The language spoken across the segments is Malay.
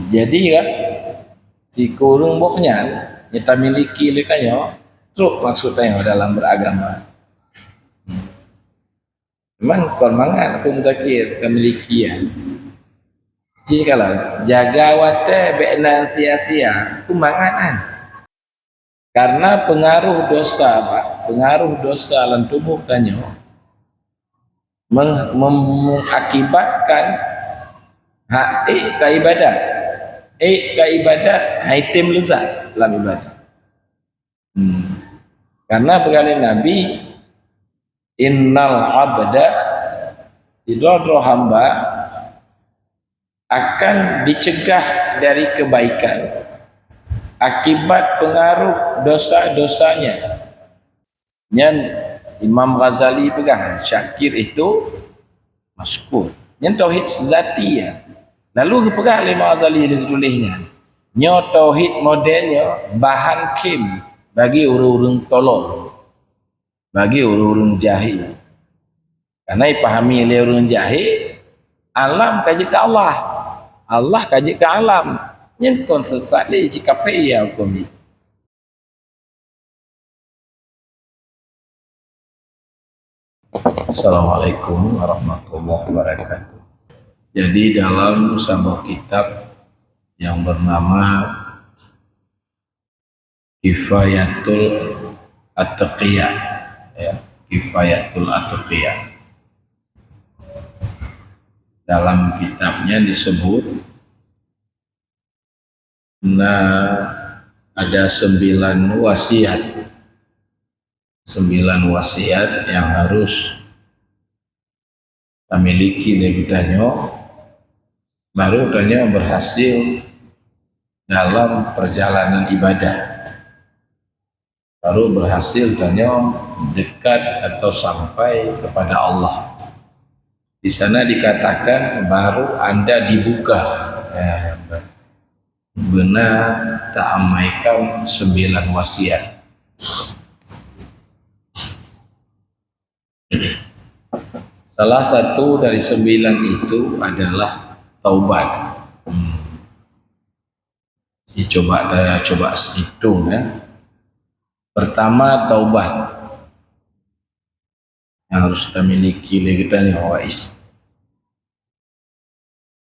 Jadi kan si kurung boknya kita miliki lekanya truk maksudnya dalam beragama. Cuman kon mangan aku mutakir memiliki ya. Jadi kalau jaga wate bekna sia-sia aku mangan kan. Karena pengaruh dosa, Pak, pengaruh dosa dalam tubuh danyo mengakibatkan hak tak ibadat. Tak ibadat item lezat dalam ibadat. Karena berkali Nabi innal abda idradro hamba akan dicegah dari kebaikan akibat pengaruh dosa-dosanya. Yang Imam Ghazali pegang syakir itu maskur. Yang tauhid zati ya. Lalu pegang Imam Ghazali tulisnya. Nyo tauhid modelnya bahan kim bagi urung-urung tolol, bagi urung-urung jahil. Karena dipahami oleh urung jahil, alam kaji ke Allah, Allah kaji ke alam. Yang kon sesat ni jika payah hukum ni. Assalamualaikum warahmatullahi wabarakatuh. Jadi dalam sebuah kitab yang bernama Kifayatul At-Taqiyah, ya, Kifayatul At-Taqiyah. Dalam kitabnya disebut ada 9 wasiat. 9 wasiat yang harus kita miliki dari kitanyo, baru tanya berhasil dalam perjalanan ibadah, baru berhasil tanya dekat atau sampai kepada Allah. Di sana dikatakan baru Anda dibuka, ya, benar tak amaikan 9 wasiat. Salah satu dari 9 itu adalah taubat. Coba hitung ya. Pertama taubat yang harus kita miliki oleh kita ni wais.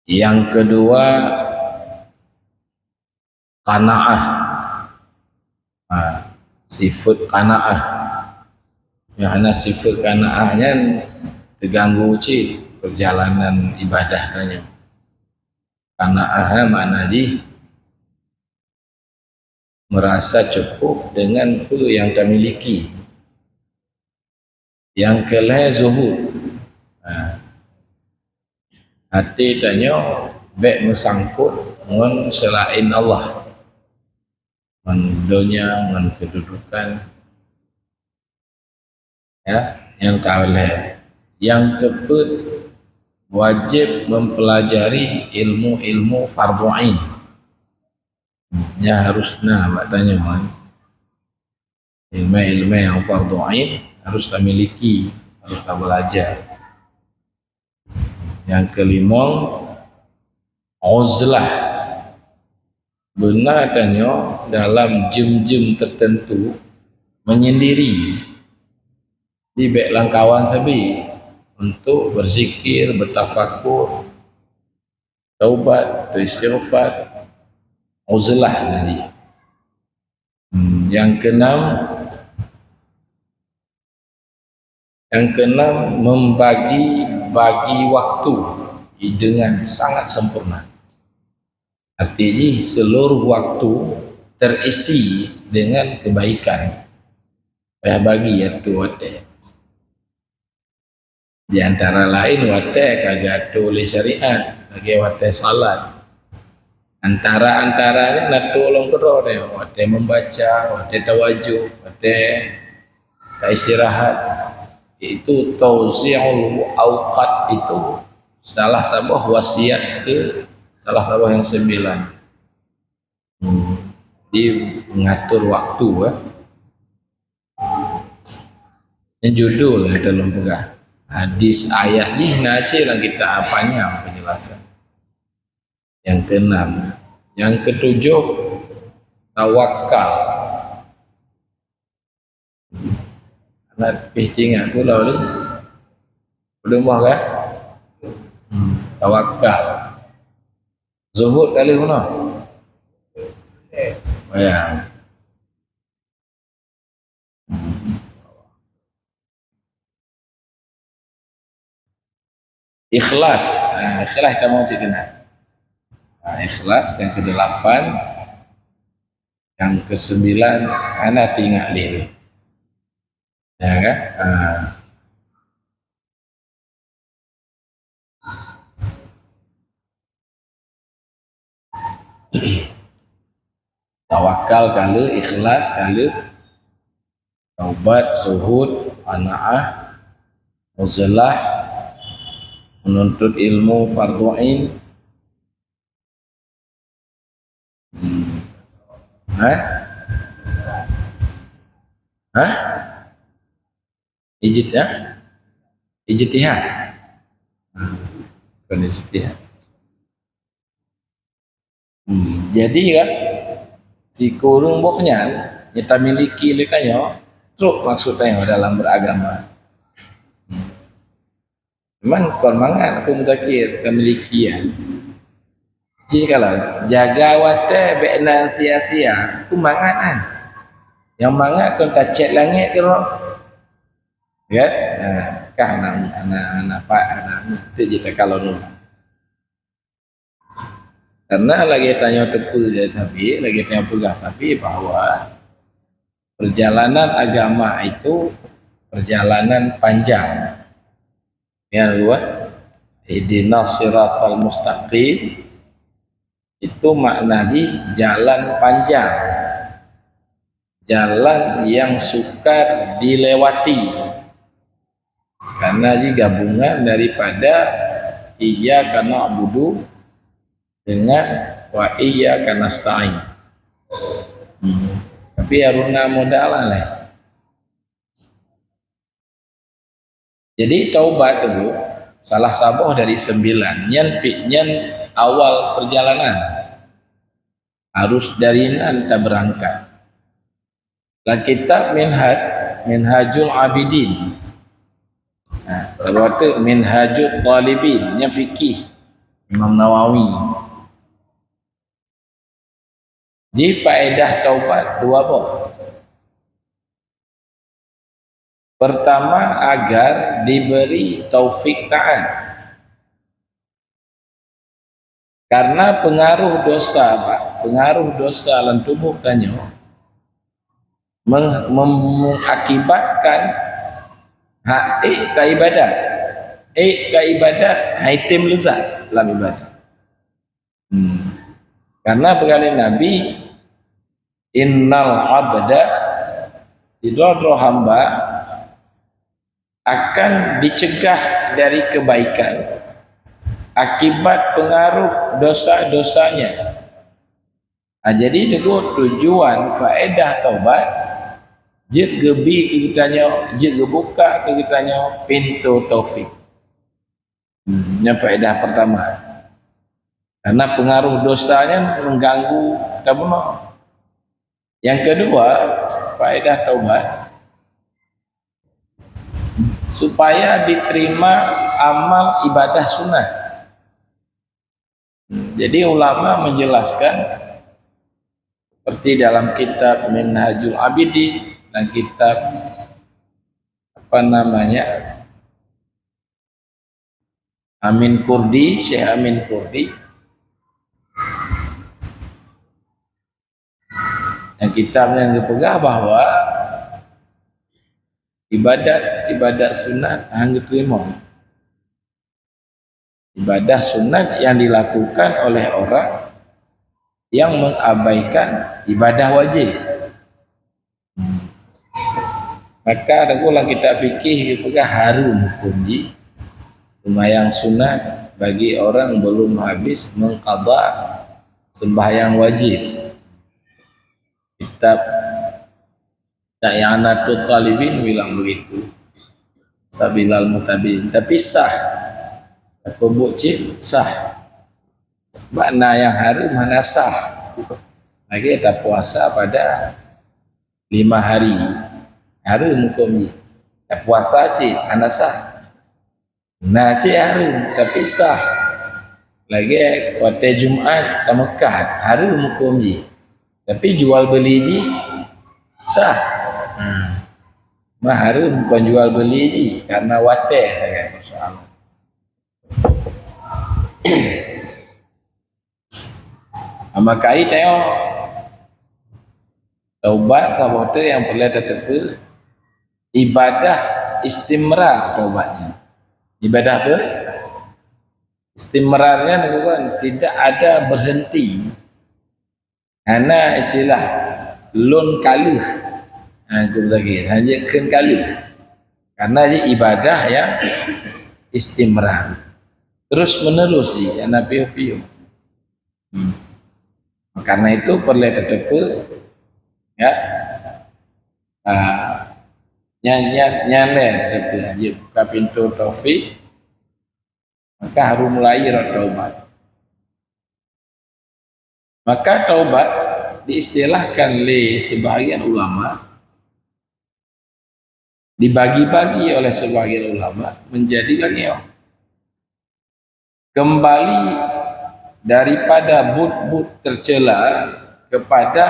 Yang kedua qanaah, sifat qanaah. Yang sifat qanaahnya terganggu perjalanan ibadah tanya. Qanaah makna ji merasa cukup dengan apa yang kita miliki. Yang kelima zuhud. Hati tanya baik mesangkut dengan selain Allah, dengan dunia, dengan kedudukan, ya, yang kelima. Yang keempat wajib mempelajari ilmu-ilmu fardhu ain. Ya harusnya tanya man. Ilmu-ilmu yang fardhu ain harus kita miliki, harus kita belajar. Yang kelima uzlah. Benar tanya dalam jam-jam tertentu menyendiri di baik kawan sabi untuk berzikir, bertafakur, taubat, beristighfar, uzlah tadi. Yang keenam membagi waktu dengan sangat sempurna. Artinya seluruh waktu terisi dengan kebaikan. Saya bagi ya tu wate. Di antara lain wate kagak tulis syariat, bagi wate salat. Antaranya nak tolong kero deh, wate membaca, wate tawajuh, wate istirahat. Itu tauzi'ul awqat itu salah sebuah wasiat ke salah satu yang 9. Dia mengatur waktu yang judul dalam pegah hadis ayat ni naci lah kita apanya penjelasan. Yang keenam Yang ketujuh, tawakal. Nak pergi ingat pula ni. Berumah kan? Tawakal. Zuhud kali mana? Ya. Ikhlas. Ikhlas kamu mesti kenal. Ikhlas yang ke-8. Yang ke-9 anak tinggal dia. Ya kan? Tawakal kala, ikhlas kala, taubat, zuhud, qanaah, muzalah, menuntut ilmu fardhu ain. Ijtihad. Bukan ijtihad. Jadi kan si kurung boknya kita miliki lekanya truk maksudnya dalam beragama. Cuman kon mangan aku mutakir memiliki ya. Jadi kalau jaga wate bekna sia-sia aku mangan kan. Yang mangan kon tacet langit ke roh. Ya, kah anak pak anak itu kita kalau nuna. Karena lagi tanya tepu tapi lagi tanya pegah tapi bahwa perjalanan agama itu perjalanan panjang. Ya dua, ihdinas siratal mustaqim itu maknanya jalan panjang, jalan yang sukar dilewati. Karena ini gabungan daripada iyyaka na'budu dengan wa iyyaka nasta'in. Tapi aruna modal lah. Jadi taubat dulu salah satu dari 9 nyen awal perjalanan harus dari nanti berangkat. Lah kitab Minhajul Abidin. Nah, terwaktu Minhajul Talibin nya fikih Imam Nawawi. Di faedah taubat dua boh. Pertama agar diberi taufik taat. Karena pengaruh dosa, Pak, pengaruh dosa dalam tubuh danyo mengakibatkan hak ta ibadat. Ta ibadat item lezat dalam ibadat. Karena berkali Nabi innal abda idradro hamba akan dicegah dari kebaikan akibat pengaruh dosa-dosanya. Jadi dengan tujuan faedah taubat jid gebi ke kitanya, jid gebuka ke kitanya pintu taufik. Yang faedah pertama. Karena pengaruh dosanya mengganggu tabuno. Yang kedua, faedah taubat supaya diterima amal ibadah sunnah. Jadi ulama menjelaskan seperti dalam kitab Minhajul Abidin dan kitab Amin Kurdi, Syekh Amin Kurdi. Dan kitab yang dipegang bahwa ibadat sunat hanya terima. Ibadah sunat yang dilakukan oleh orang yang mengabaikan ibadah wajib. Maka ada ulang kita fikih dipegang harum kunji sembahyang sunat bagi orang belum habis mengqadha sembahyang wajib. Kitab Da'yanatul Talibin bilang begitu. Sabilal Mutabin. Tapi sah. Aku bukti sah. Makna yang harum hanasah. Lagi kita puasa pada 5 hari. Harum hukumnya. Ya puasa cik hanasah. Nah cik harum tapi sah. Lagi waktu Jumaat tamekat harum hukumnya. Tapi jual beli ji sah. Mah harum bukan jual beli ji karena wateh saya persoalan. Amakai tengok taubat taubat yang perlu tetapi ibadah istimrar taubatnya. Ibadah apa? Istimrarnya kan tidak ada berhenti. Karena istilah lun kaluh. Aku lagi hanya ken kaluh. Karena dia ibadah yang istimrar. Terus menerus di anak piu-piu. Karena itu perlu tetapi ya nyane tetapi dia buka pintu taufik maka harus mulai taubat. Maka taubat diistilahkan oleh sebahagian ulama, dibagi-bagi oleh sebagian ulama menjadi lagi kembali daripada but-but tercela kepada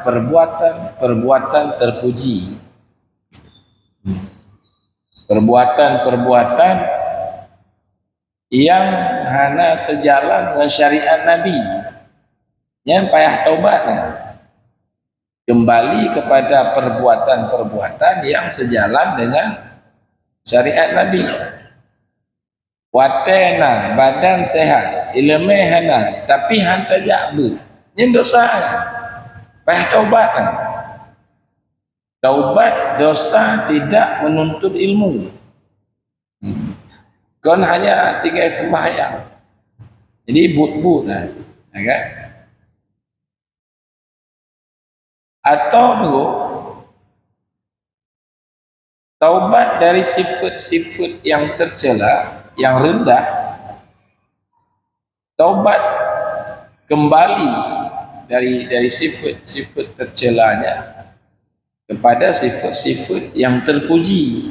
perbuatan-perbuatan terpuji. Perbuatan-perbuatan yang hana sejalan dengan syariat Nabi. Yang payah taubatnya. Kembali kepada perbuatan-perbuatan yang sejalan dengan syariat Nabi. Watena badan sehat, ilmu hana, tapi hantar jabut. Ini dosa. Payah taubatnya. Taubat dosa tidak menuntut ilmu. Kon hanya tinggal sembahyang. Jadi but-but lah, ya kan? Atau taubat dari sifat-sifat yang tercela, yang rendah. Taubat kembali dari sifat-sifat tercelanya kepada sifat-sifat yang terpuji.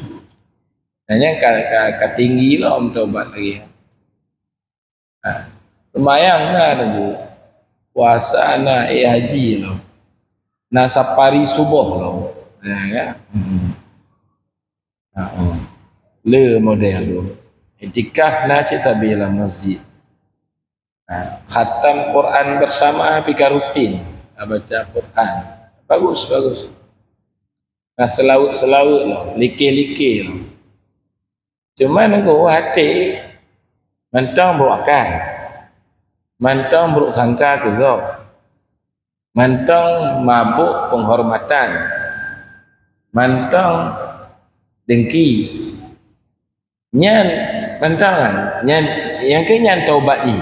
Hanya tinggi lah taubat lagi. Semayang lah tu, puasa na haji lah, na sapari subuh lah, ya. Le model tu, itikaf na cita bila masjid. Khatam Quran bersama pika rutin, baca Quran, bagus. Nah selawut lah, likir lah. Cuma nunggu hati, mentang berakal, mentang bersangka juga, mentang mabuk penghormatan, mentang dengki, nyan mentang yang ke nyan taubat ni.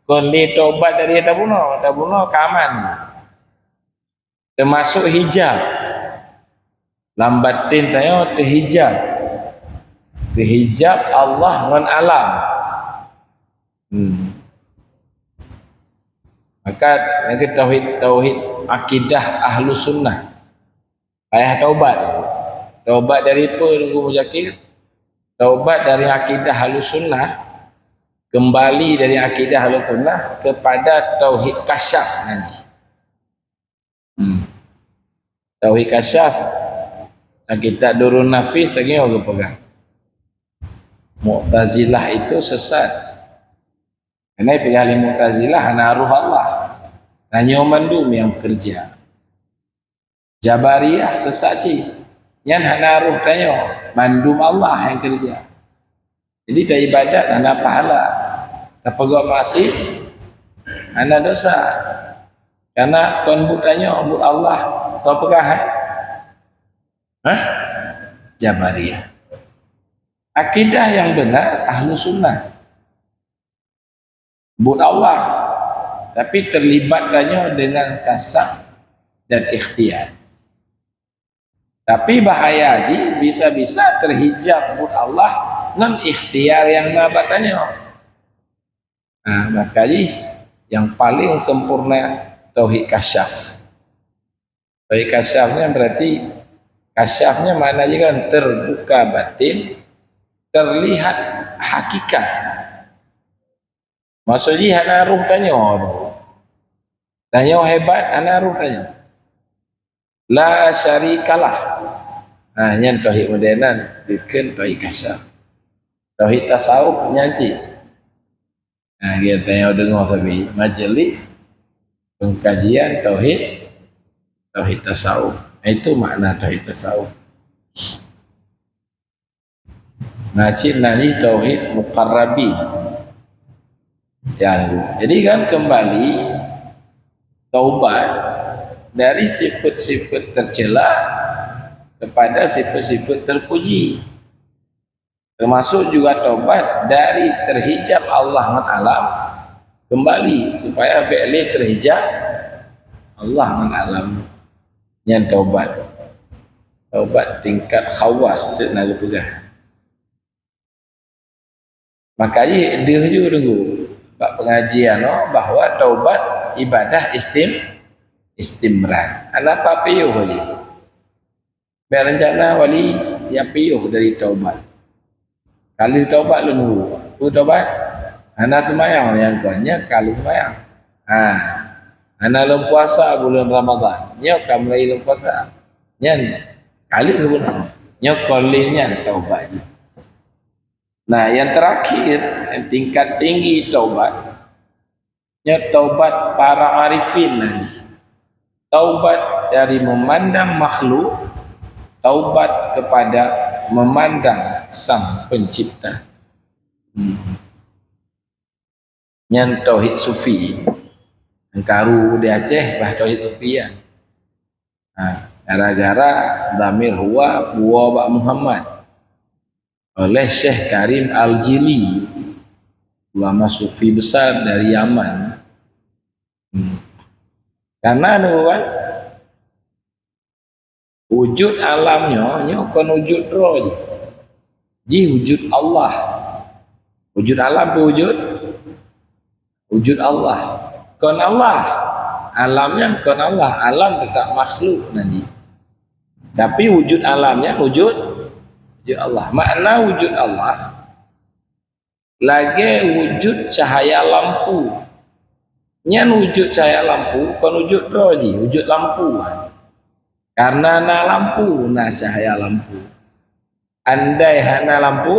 Kon le taubat dari tabuno kaman. Termasuk hijab. Lambatin tayo terhijab. Terhijab Allah dengan alam. Maka yang tauhid akidah ahlu sunnah. Payah taubat. Taubat dari apa nunggu muzakir? Taubat dari akidah ahlu sunnah. Kembali dari akidah Ahlussunnah kepada tauhid kasyaf nanti. Tauhid kasyaf kita durun nafis lagi orang pegang. Mu'tazilah itu sesat. Karena pihak Mu'tazilah hanya ruh Allah. Hanya mandum yang bekerja. Jabariyah sesat sih. Yang hanya ruh tanya mandum Allah yang kerja. Jadi dah ibadat hanya pahala. Tak pegak masih hanya dosa. Karena kon tanya bu Allah siapa pegahan? Jabariyah. Akidah yang benar ahlu sunnah. But Allah. Tapi terlibat tanya dengan kasar dan ikhtiar. Tapi bahaya ji bisa-bisa terhijab but Allah non ikhtiar yang nabatannya. Maka yang paling sempurna tauhid kasyaf. Tauhid kasyafnya berarti kasyafnya maknanya kan terbuka batin, terlihat hakikat. Maksudnya hana ruh tanya tanya hebat hana ruh tanya. La syarikalah. Yang tauhid modernan bukan tauhid kasyaf. Tauhid tasawuf nyaji. Kita tanya dengar tapi majlis pengkajian tauhid tasawuf. Itu makna tauhid tasawuf. Nanti tauhid muqarrabin. Jadi kan kembali taubat dari sifat-sifat tercela kepada sifat-sifat terpuji. Termasuk juga taubat dari terhijab Allah dengan alam kembali supaya boleh terhijab Allah dengan alam. Yang taubat tingkat khawas tu nak pegang. Makanya dia juga tunggu bab pengajian bahawa taubat ibadah istimrar. Anak apa piyuh je. Biar rencana wali yang piyuh dari taubat. Kali taubat lu nunggu. Taubat. Anak semayang yang konya kali semayang. Anak lem puasa bulan Ramadan. Nyok kamu lagi lem puasa. Nyan kali sebenarnya. Nyok kolinya taubat. Nah, yang terakhir, yang tingkat tinggi taubat. Nyok taubat para arifin nanti. Taubat dari memandang makhluk, taubat kepada memandang sang pencipta. Yang tauhid sufi. Karu di Aceh bah tauhid sufian. Gara-gara damir huwa buwa Muhammad oleh Syekh Karim Al-Jili, ulama sufi besar dari Yaman. Karena kan wujud alamnya kan wujud roh je. Wujud Allah. Wujud alam tu wujud Allah. Kon Allah. Alamnya kon Allah. Alam tetap makhluk nanti. Tapi wujud alamnya wujud Allah. Makna wujud Allah lagi wujud cahaya lampu. Nyan wujud cahaya lampu kon wujud roh je, wujud lampu. Karena na lampu, na cahaya lampu. Andai hana lampu,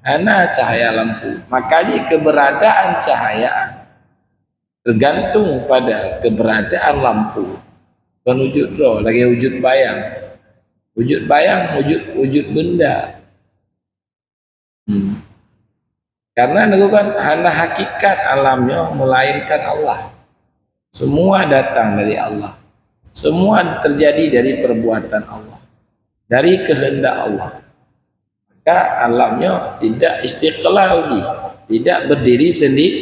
hana cahaya lampu. Makanya keberadaan cahaya tergantung pada keberadaan lampu. Kon wujud roh, lagi wujud bayang. Wujud bayang, wujud benda. Karena itu kan hanya hakikat alamnya melainkan Allah. Semua datang dari Allah. Semua terjadi dari perbuatan Allah. Dari kehendak Allah. Maka alamnya tidak istiqlal, tidak berdiri sendiri.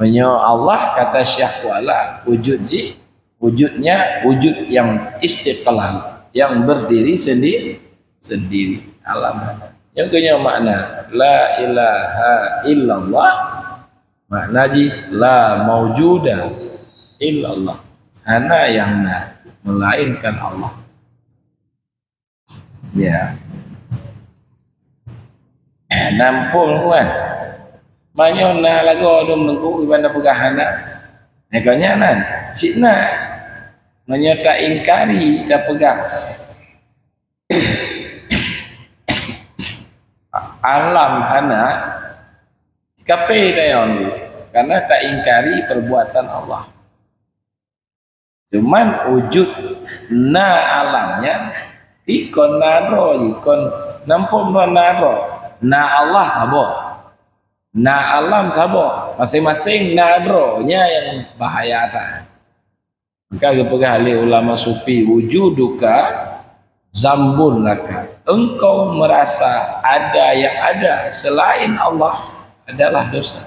Menyo Allah kata Syekh Kuala wujudnya wujud yang istiqlal, yang berdiri sendiri alam. Yang punya makna la ilaha illallah, makna la maujuda illallah, hana yang melainkan Allah. Ya. Nampul kan. Manyona lagu dum nunggu ibanda pegahana. Neganya nan, cina. Menyata ingkari dah pegah. Alam hana kape dayon karena tak ingkari perbuatan Allah. Cuman wujud na alamnya ikon naro ikon nampun naro na Allah sabo na alam sabo masing-masing nadronya yang bahaya kan. Maka kepegah oleh ulama sufi wujuduka zambun laka, engkau merasa ada yang ada selain Allah adalah dosa.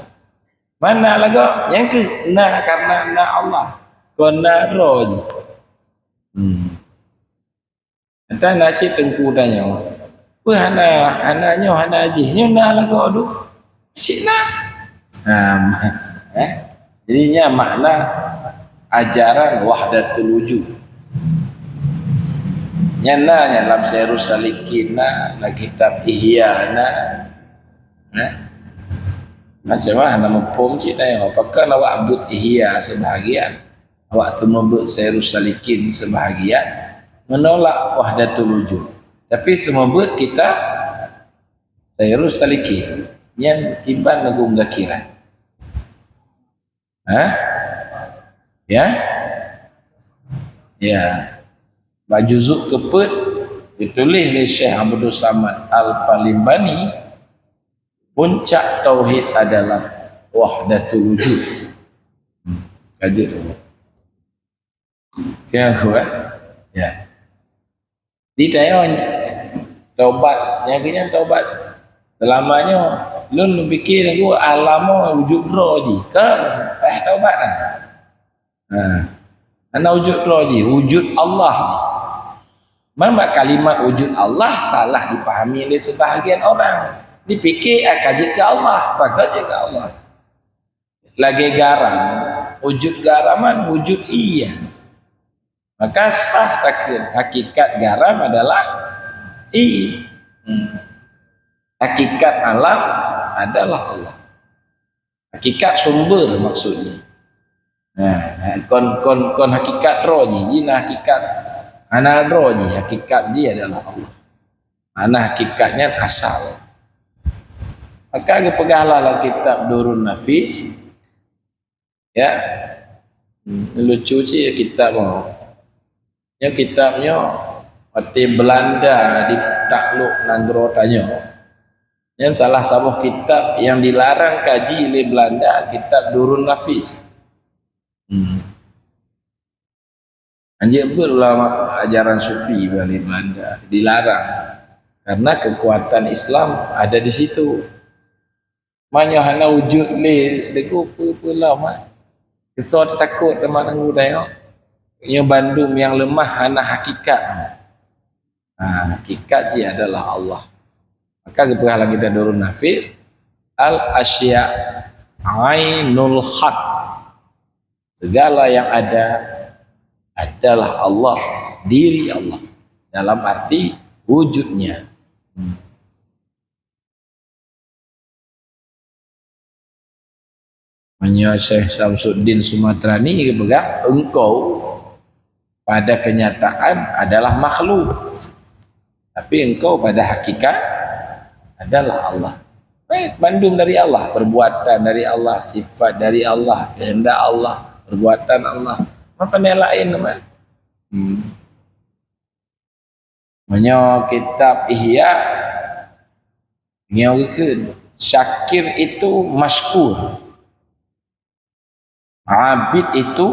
Mana lagi yang ke na karena na Allah kena roh. Entah nasi tengku tanya, ananya haji, nyo na lagi aduh, cik na. Jadinya makna ajaran wahdatul wujud. Nyana dalam Syairus Salikin na kitab Ihya na macam mana mempom cina yang apakah awak abut Ihya sebahagian, awak semua buat Syairus Salikin sebahagian, menolak wahdatul wujud. Tapi semua buat kita Syairus Salikin yang tiban lagu mengakhiran. Ya. Bajuzuk keput ditulis oleh Syekh Abdul Samad Al-Palimbani. Puncak tauhid adalah wahdatul wujud. Kaji dulu. Kira aku ya. Di tayanya taubat, yang taubat selamanya lu fikir aku alam wujud roh je kan? Taubat lah. Ana wujud roh je, wujud Allah je. Memang kalimat wujud Allah salah dipahami oleh sebahagian orang. Dipikir kaji ke Allah, bagai ke Allah. Lagi garam, wujud garaman, wujud iya. Maka sah takkan hakikat garam adalah hakikat alam adalah Allah. Hakikat sumber maksudnya. Kon hakikat roh ni, hakikat ana roh ni, hakikat dia adalah Allah. Ana hakikatnya asal. Maka pegahlah lah kitab Durun Nafis. Ya. Lucu sih kitab mau. Ya kitabnya arti Belanda ditakluk Nagro Tanyo. Yang salah satu kitab yang dilarang kaji oleh Belanda, kitab Durun Nafis. Anjir ulama ajaran sufi balik Belanda dilarang karena kekuatan Islam ada di situ. Manya hana wujud le deku pula mah. Kesot takut teman anggu dah. Nya Bandung yang lemah hana hakikat. Hakikat dia adalah Allah. Maka keperhatian kita Durun Nafis al asya ainul haq. Segala yang ada adalah Allah, diri Allah dalam arti wujudnya. Hanya Syekh Samsuddin Sumatrani berkata, engkau pada kenyataan adalah makhluk, tapi engkau pada hakikat adalah Allah. Bandung dari Allah, perbuatan dari Allah, sifat dari Allah, kehendak Allah, perbuatan Allah. Apa yang lain teman? Hanya kitab Ihya nyawakan syakir itu masykur, abid itu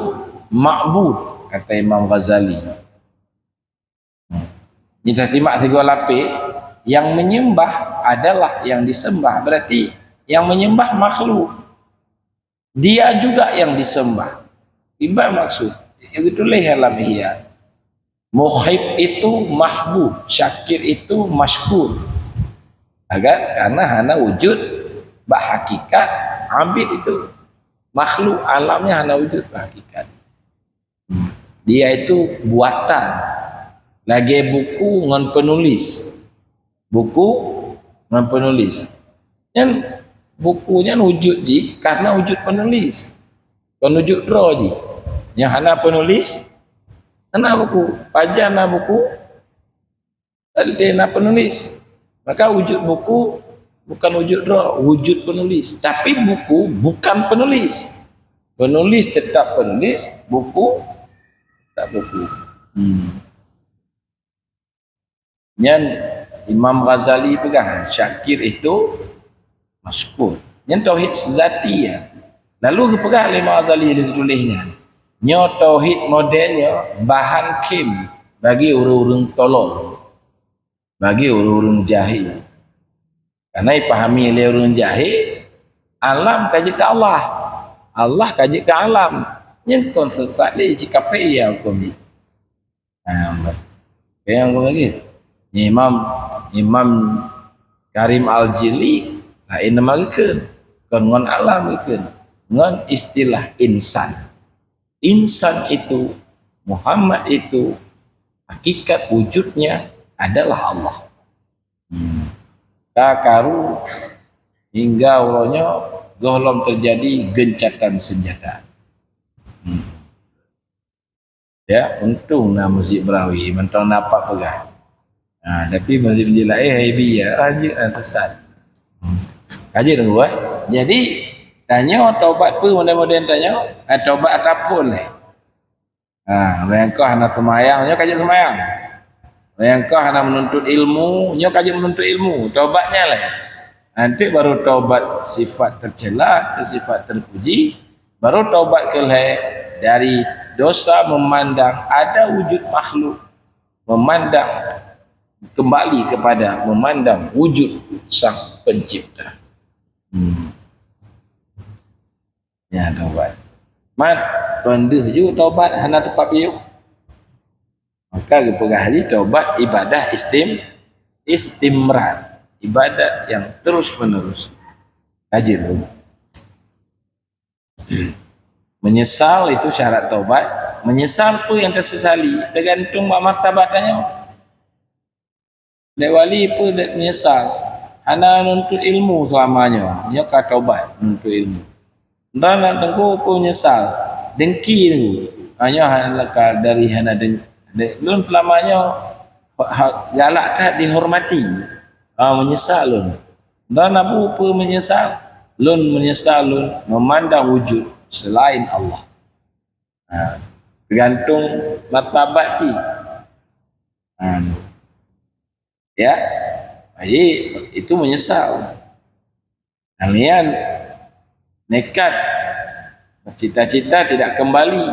ma'bud, kata Imam Ghazali. Ini tertimak tiga lapis. Yang menyembah adalah yang disembah, berarti yang menyembah makhluk, dia juga yang disembah. Tiba maksud itulah alam Ihya. Muhib itu mahbub, syakir itu masykur. Karena hana wujud bahakikat, abid itu makhluk, alamnya hana wujud bahakikat. Dia itu buatan. Lagi buku ngan penulis. Buku ngan penulis. Yang bukunya wujud ji karena wujud penulis. Kan wujud roh ji. Yang hana penulis, hana buku, pajana buku, hana penulis. Maka wujud buku bukan wujud roh, wujud penulis. Tapi buku bukan penulis. Penulis tetap penulis, buku tak buku. Yang Imam Ghazali pegang syakir itu masykur. Yang tauhid zati ya. Lalu pegang Imam Ghazali dia tulisnya. Nyo tauhid modelnya bahan kim bagi orang-orang tolol, bagi orang-orang jahil. Karena dipahami oleh orang jahil, alam kaji ke Allah, Allah kaji ke alam. Yang kon sesat dia jika payah kau ni. Yang kau lagi. Imam Karim Al-Jili lain nama kan. Kon ngon alam kan. dengan istilah insan. Insan itu, Muhammad itu, hakikat wujudnya adalah Allah. Karu hingga ulanya golong terjadi gencatan senjata. Ya, untung nak Masjid Berawi, mentang nampak pegah. Tapi masjid-masjid lain heavy ya, raja dan sesat. Raja tunggu Jadi tanya taubat pun modern tanya, taubat ataupun lah. Yang kau hendak semayang, nyo kajian semayang. Yang kau hendak menuntut ilmu, nyo kajian menuntut ilmu. Taubatnya lah. Nanti baru taubat sifat tercela ke sifat terpuji, baru taubat ke dari dosa memandang ada wujud makhluk, memandang kembali kepada memandang wujud sang pencipta. Ya taubat. Mat pendeh ju taubat hana tempat piuh. Maka kepegah haji taubat ibadah istimrar, ibadat yang terus menerus. Haji tu. Menyesal itu syarat taubat. Menyesal pun yang tersesali, tergantung martabatnya. Dek wali pun menyesal. Hana nuntut ilmu selamanya. Nya ka taubat nuntut ilmu. Dan nak tengku pun menyesal. Dengki tu. Hanya dari hana belum selamanya galak tak dihormati. Menyesal lun. Dan apa pun menyesal. Lun menyesal lun memandang wujud selain Allah. Tergantung martabat ci. Ya. Jadi itu menyesal. Kalian nekat bercita-cita tidak kembali.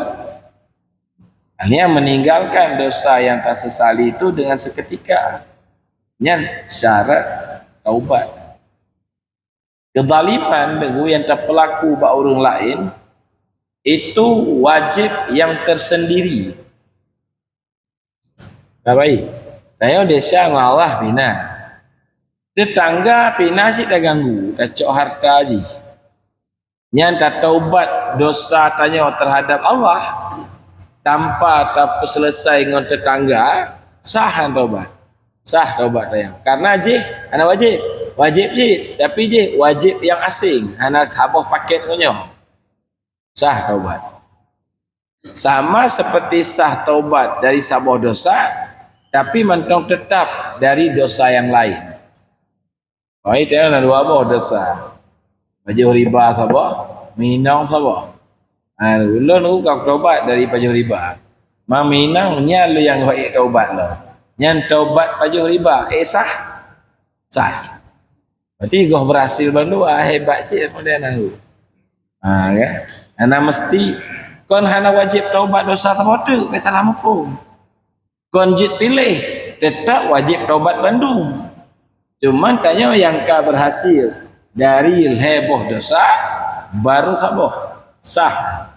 Kalian meninggalkan dosa yang tak sesali itu dengan seketika. Nyan syarat taubat. Kezaliman dengan yang terpelaku bak orang lain itu wajib yang tersendiri. Tak baik. Saya desa Allah bina. Tetangga pina sih dah ganggu, dah cok harta aji. Yang tak taubat dosa tanya terhadap Allah tanpa tak selesai dengan tetangga, sah taubat. Sah taubat tayang. Karena je, ana wajib. Wajib je, tapi je wajib yang asing. Ana habis paket punya. Sah taubat. Sama seperti sah taubat dari sebuah dosa, tapi mentong tetap dari dosa yang lain. Itu ada dua buah dosa. Pajuh riba sabo, minang sabo. Ulun kau taubat dari pajuh riba. Minang nya lu yang baik taubat lo. Nyan taubat pajuh riba, sah. Sah. Berarti kau berhasil bandua hebat sih kemudian aku. Kan? Ana mesti kon hana wajib taubat dosa sabo tu, salah pun. Kon jit pilih tetap wajib taubat bandung. Cuman tanya yang kau berhasil dari heboh dosa baru saboh sah.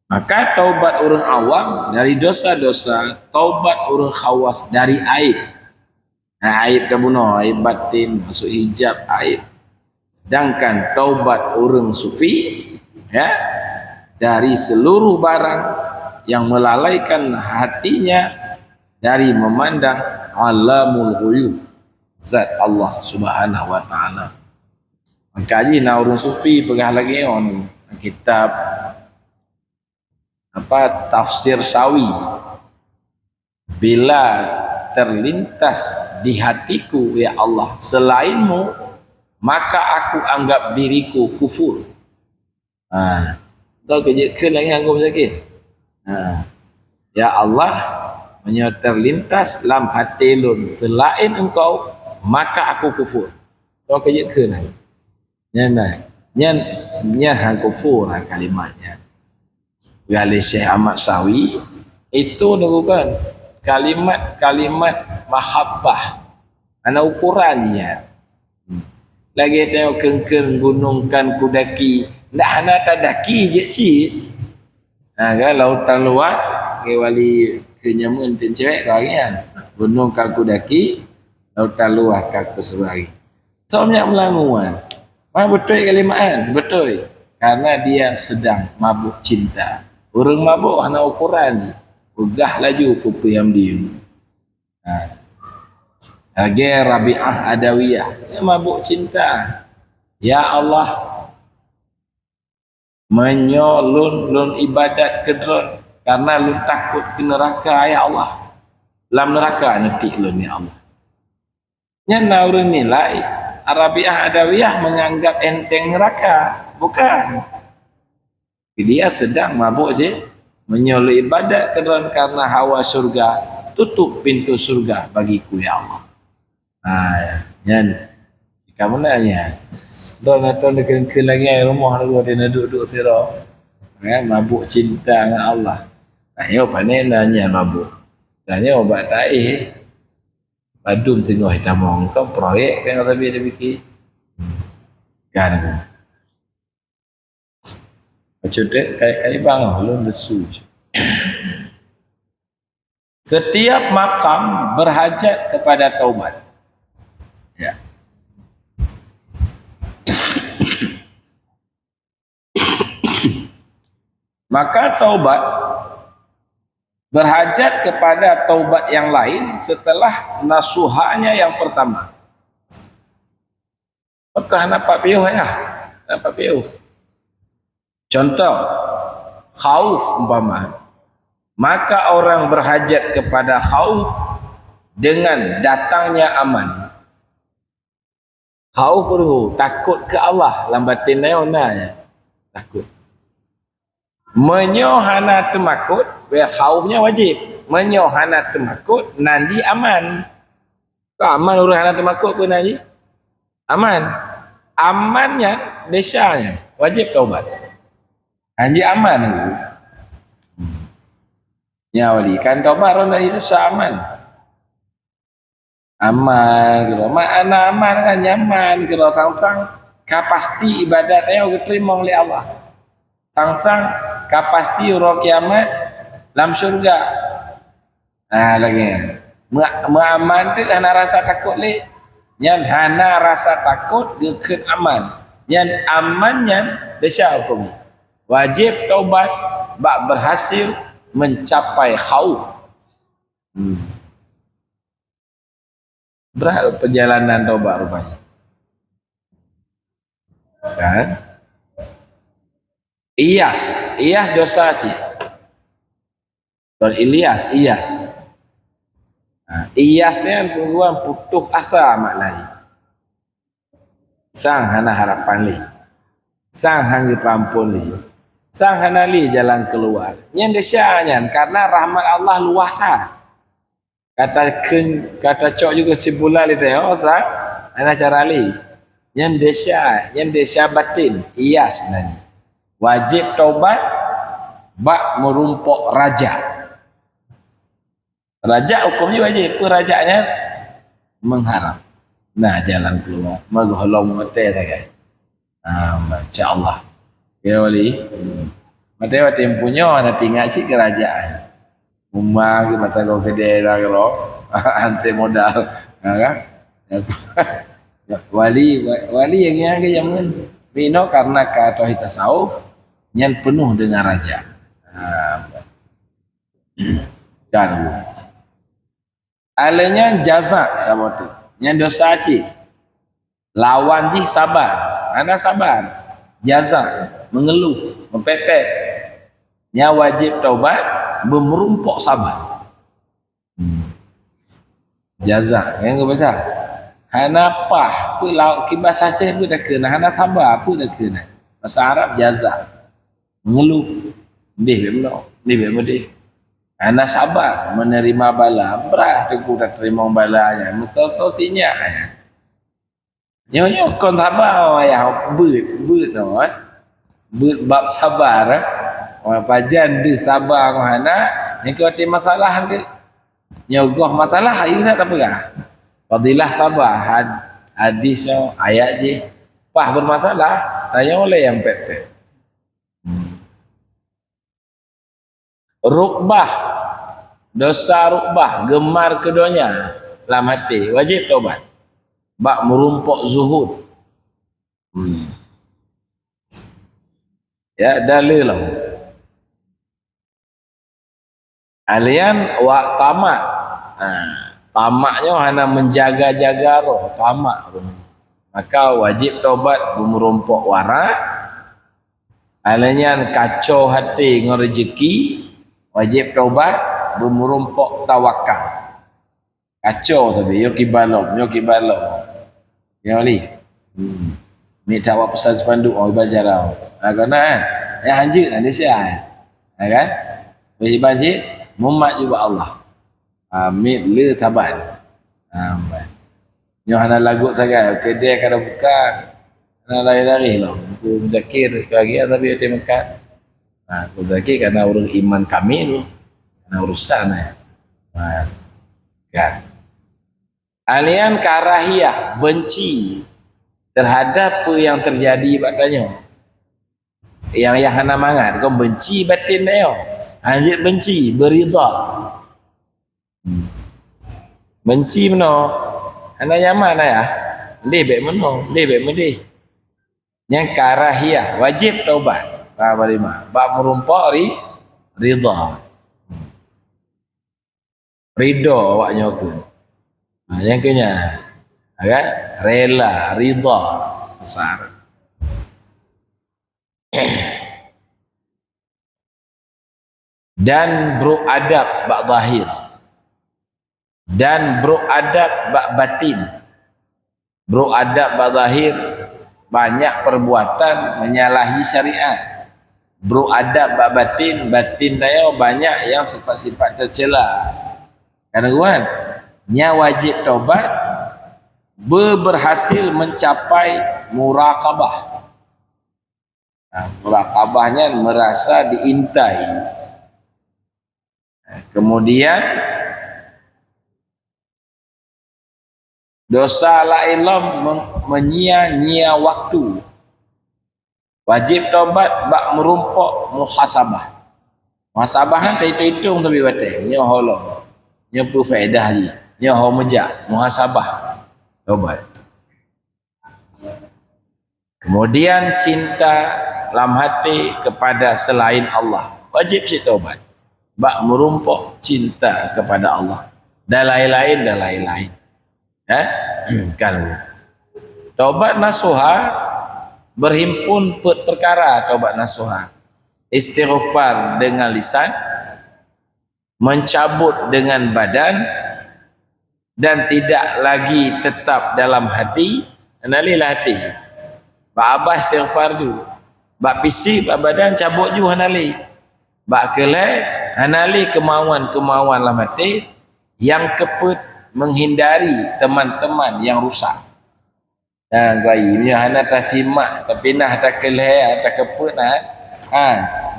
Maka taubat orang awam dari dosa-dosa, taubat orang khawas dari aib. Aib terbunuh, aib batin, masuk hijab, aib. Sedangkan taubat orang sufi ya dari seluruh barang yang melalaikan hatinya dari memandang alamul ghuyub, zat Allah Subhanahu wa taala. Maka ji na urang sufi pegah lagi on kitab tafsir Sawi. Bila terlintas di hatiku ya Allah selainmu, maka aku anggap diriku kufur. Tahu kejadian lagi aku sakit. Ya Allah, terlintas dalam hati lun selain engkau, maka aku kufur. So kejadian nyan hang kufur kalimatnya. Gali Syekh Ahmad Sawi itu kan kalimat mahabbah ana ukurannya. Lagi tengok kengkeng gunungkan kudaki, ndak hana tadaki je cik. Kan lautan luas ke wali kenyamun dan cewek kalian gunung kaku daki lautan luas kaku serari Soalnya melanguan. Betul kalimaan, betul. Karena dia sedang mabuk cinta. Orang mabuk hanya ukuran ni. Ugah laju kupu yang diem. Lagi Rabi'ah Adawiyah. Dia mabuk cinta. Ya Allah, menyolun ibadat ke dron. Karena lun takut ke neraka, ya Allah. Dalam neraka netik lun, ya Allah. Yang orang nilai Rabi'ah Adawiyah menganggap enteng neraka. Bukan. Dia sedang mabuk je. Menyolong ibadat kerana hawa surga. Tutup pintu surga bagiku, ya Allah. Yan. Kamu nanya. Don atau ke lagi rumah lagu dia duduk sira. Mabuk cinta dengan Allah. Ayo pandai nanya mabuk. Tanya obat taih. Padum singgoh hitamong kau proyek kan tapi dia fikir. Kan. Macam tu kayak bang lu lesu. Setiap makam berhajat kepada taubat. Ya. Maka taubat berhajat kepada taubat yang lain setelah nasuhanya yang pertama. Apakah nampak piuh ya? Nampak piuh. Contoh, khauf umpama. Maka orang berhajat kepada khauf dengan datangnya aman. Khauf itu takut ke Allah, lambatin naonanya. Takut. Menyohana temakut, khaufnya wajib. Menyohana temakut, nanji aman. Aman orang hana temakut pun nanji. Aman. Amannya, desanya, wajib taubat. Anji aman itu. Ya wali, kan taubat orang itu seaman. Aman, kalau makna aman kan nyaman, kalau sang-sang kapasti ibadatnya diterima oleh Allah. Sang-sang kapasti orang kiamat dalam surga. Lagi. Mengaman tu hana rasa takut le. Yang hana rasa takut geken aman. Yang amannya desa hukum. Wajib taubat bak berhasil mencapai khauf. Berat perjalanan taubat rupanya. Kan? Iyas dosa sih. Ilyas. Iyasnya tujuan putus asa maknanya. Sang hana harapan li. Sang hanggi pampun li. Sang hana li jalan keluar. Yang desyanya karena rahmat Allah luas tak. Kata cok juga simpulan itu ya. Sang hana cara li. Yang desya batin. Iyas nani. Wajib taubat bak merumpok raja. Raja hukumnya wajib, rajaknya mengharap. Nah, jalan keluar. Magholong mate tak. Masya-Allah. Ya wali. Mate wate punya nak tinggal si kerajaan. Rumah ke mata kau gede dah kalau ante modal, kan? Wali yang jangan mino karena kata tasawuf yang penuh dengan raja. Kan. Alanya jaza sama tu. Yang dosa cik. Lawan ji sabar. Anda sabar. Jaza. Mengeluh. Mempepet. Yang wajib taubat. Memerumpok sabar. Jaza. Yang kebiasa. Hana pah. Pun lauk kibas sasih pun dah kena. Hana sabar pun dah kena. Bahasa Arab jaza. Mengeluh. Ndih benar. Ndih benar. Anda sabar menerima bala. Berat aku dah terima balanya. Betul sosinya. Nyonya kon sabar ya beut no. Beut bab sabar. Pajan dia sabar ngana. Yang kau ada masalah dia. Nyogoh masalah ayu tak apa gak? Fadilah sabar. Hadis ayat je. Pah bermasalah. Tanya oleh yang pepek. Rukbah, dosa rukbah, gemar keduanya dalam hati, wajib taubat. bak merumpok zuhud. Ya, dalil lah. Alian wak tamak. Tamaknya hanya menjaga-jaga roh, tamak. Maka wajib tobat merumpok warak. Alian kacau hati dengan rezeki, wajib tobat merumpok tawakal. Kacau tapi yo kibalom. Ya Ali. Ni tawak pesan sepanduk orang baca dah. Karena yang hanjir nanti saya. Kan? Bagi banjir mumat juga Allah. Amin le taban. Nyo hana lagu saja. Kedai kada bukan. Hana lari-lari loh. Aku zakir lagi tapi dia makan. Aku zakir karena orang iman kamil. Karena urusan kan. Alian karahiyah, benci terhadap apa yang terjadi katanya. Yang hana mangat kau benci batin dia. Anjir benci, berida. Benci meno. Hana nyaman ya. Lebek meno, lebek medi. Yang karahiyah, wajib taubat. Lima. Bab merumpok rida. Ridho awaknya ke. Yang kenya kan? Rela, ridha besar. Dan beradab bak zahir. Dan beradab bak batin. Beradab bak zahir banyak perbuatan menyalahi syariat. Beradab bak batin, batin dia banyak yang sifat-sifat tercela. Karena kawan, nya wajib taubat berhasil mencapai muraqabah. Muraqabahnya merasa diintai. Kemudian dosa la'ilam menyia-nyia waktu. Wajib taubat bak merumpok muhasabah. Muhasabah kan hitung tapi batal. Nya holong. Nya faedah je. Nya ho mejak muhasabah. Taubat. Kemudian cinta dalam hati kepada selain Allah. Wajib si taubat. Bak merumpok cinta kepada Allah. Dan lain-lain. Kan. Taubat nasuha berhimpun perkara taubat nasuha. Istighfar dengan lisan, mencabut dengan badan, dan tidak lagi tetap dalam hati. Analilah hati. Bak abah istighfar tu. Bak fisik, bak badan cabut ju hanali. Bak kelai hanali kemauan-kemauan dalam hati yang keput menghindari teman-teman yang rusak. Gaya ni hana tasimak, tapinah tak kelai, tak keput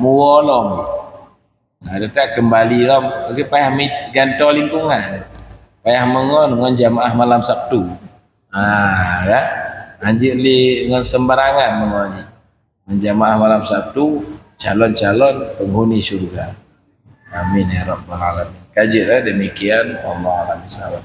muolom. Tak kembali lah. Okey, payah gantol lingkungan. Payah mengon dengan jamaah malam Sabtu. Kan? Anjir li dengan sembarangan mengon. Dengan jamaah malam Sabtu, calon-calon penghuni syurga. Amin ya rabbal alamin. Kajilah demikian. Wallahu a'lam bishawab.